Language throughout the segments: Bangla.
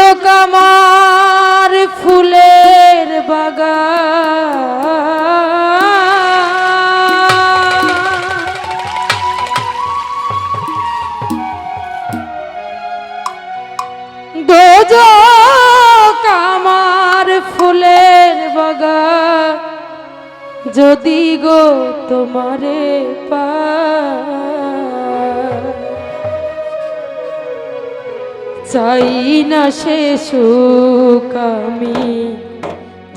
দুজক আমার ফুলের বাগান, দুজক আমার ফুলের বাগান, যদি গো তোমারে চাই না সে সুখ আমি,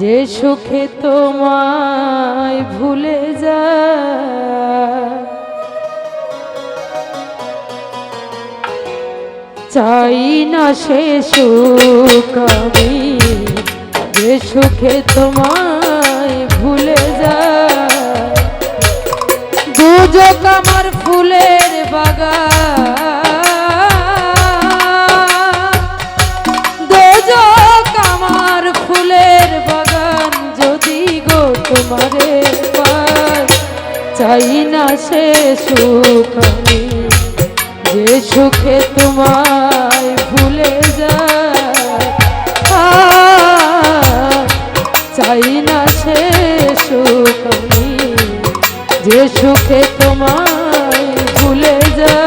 যে সুখে তোমায় ভুলে যায়। চাই না সে সুখ আমি, যে সুখে তোমায় ভুলে যায়। দুজক আমার ফুলের বাগান, দুজক আমার ফুলের বাগান, যদি গো তোমারে পাই, চাই না সে সুখ আমি, যে সুখে তোমায় ভুলে যায়। চাই না সে সুখ আমি, যে সুখে তোমায় ভুলে যায়।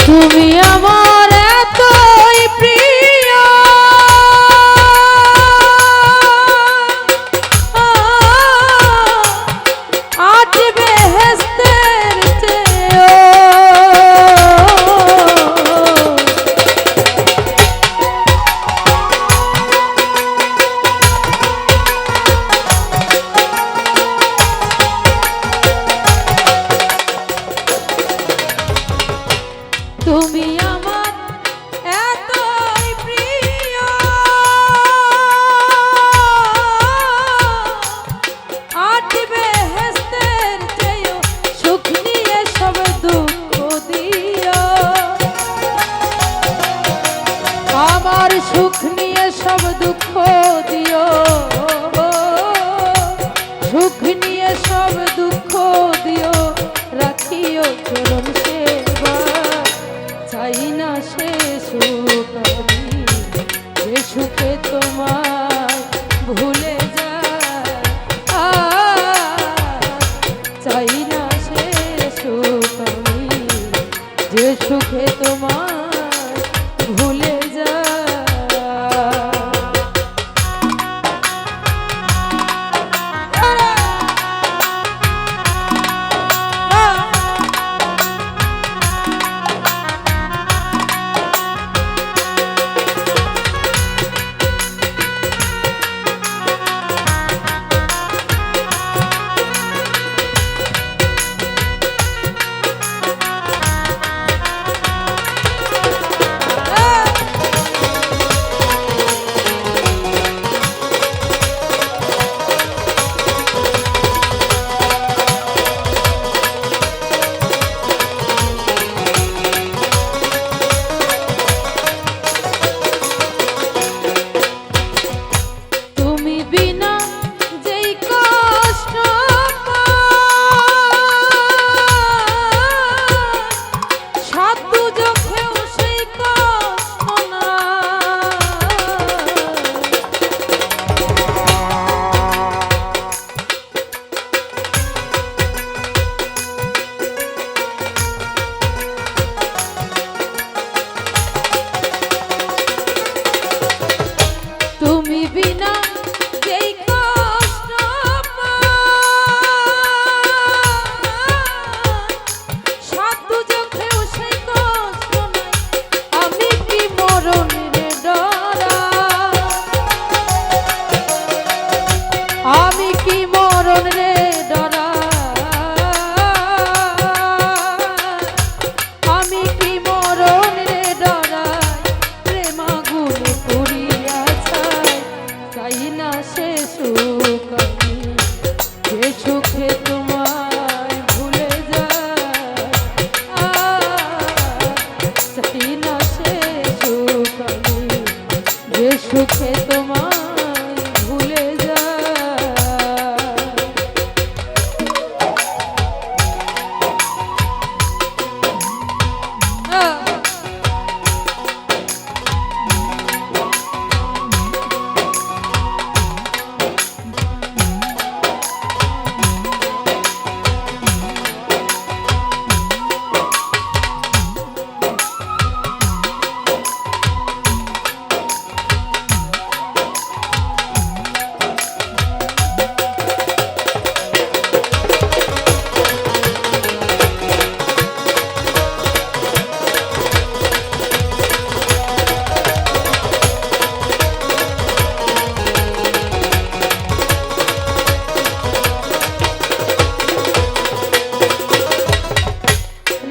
তুমি আমার এতই প্রিয়, আজ বেহেশতের চেয়েও। তুমি আমার এতই প্রিয়, আজ বেহেশতের চেয়েও, সুখ নিয়ে সব দুঃখ দিও। আমার সুখ নিয়ে সব দুঃখ দিও, সুখ নিয়ে সব দুঃখ দিও, রাখিও চরণ সেবা। চাই না সে সুখ আমি, যে সুখে তোমায় ভুলে যায়। চাই না সে সুখ আমি, যে সুখে তোমায় ভুলে যায়। বিনা যেই কষ্ট সাধু চোখেও সেই কষ্ট নাই আমি কি মরণের ডরা আমি কি মরণ রে ডরা আমি কি মরণ রে ডরা প্রেম আগুনে পুড়িয়া ছাই চাই না সে সুখ আমি যে সুখে তোমায় ভুলে যায় চাই না সে সুখ আমি যে সুখে তোমায় ভুলে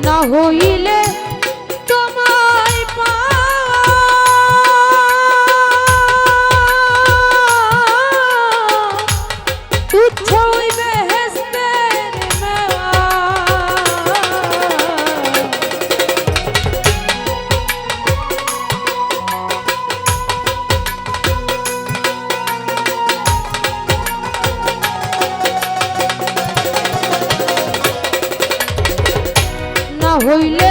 না হইলে তোমায় তুচ্ছ ওই বেহেশতের মেওয়া না হইলে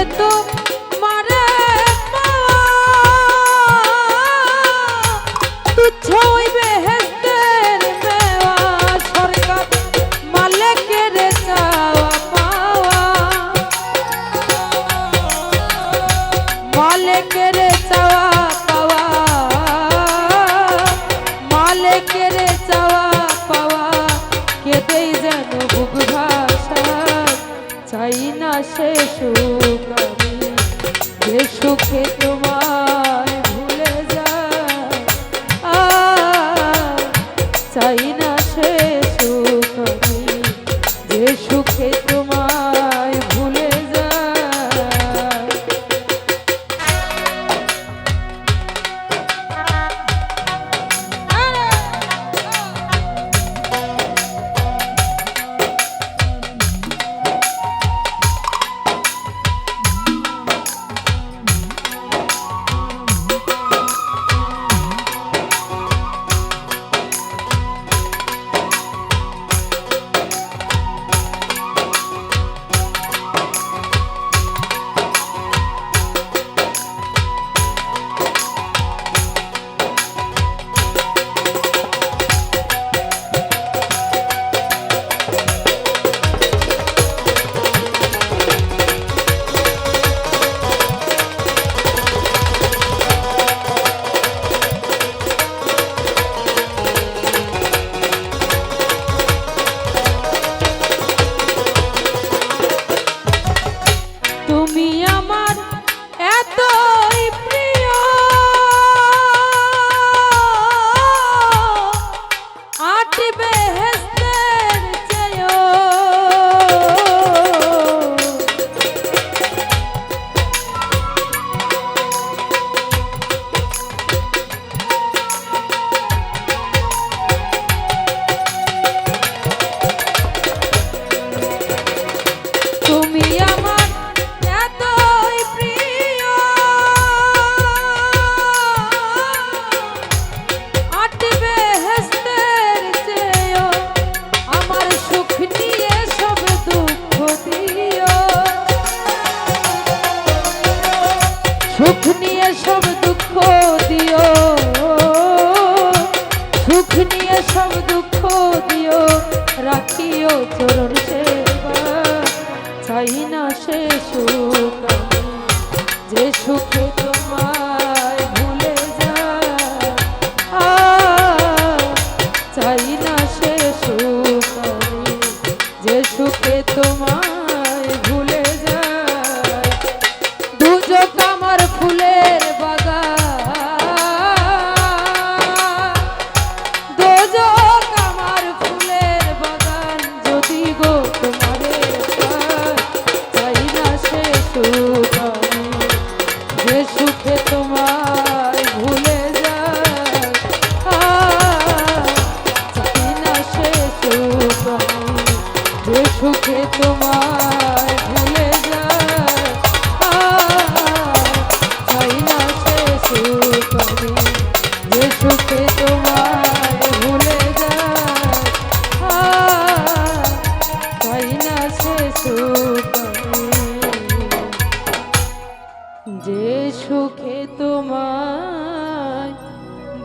তোমায়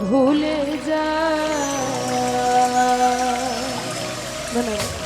ভুলে যায়। ধন্যবাদ।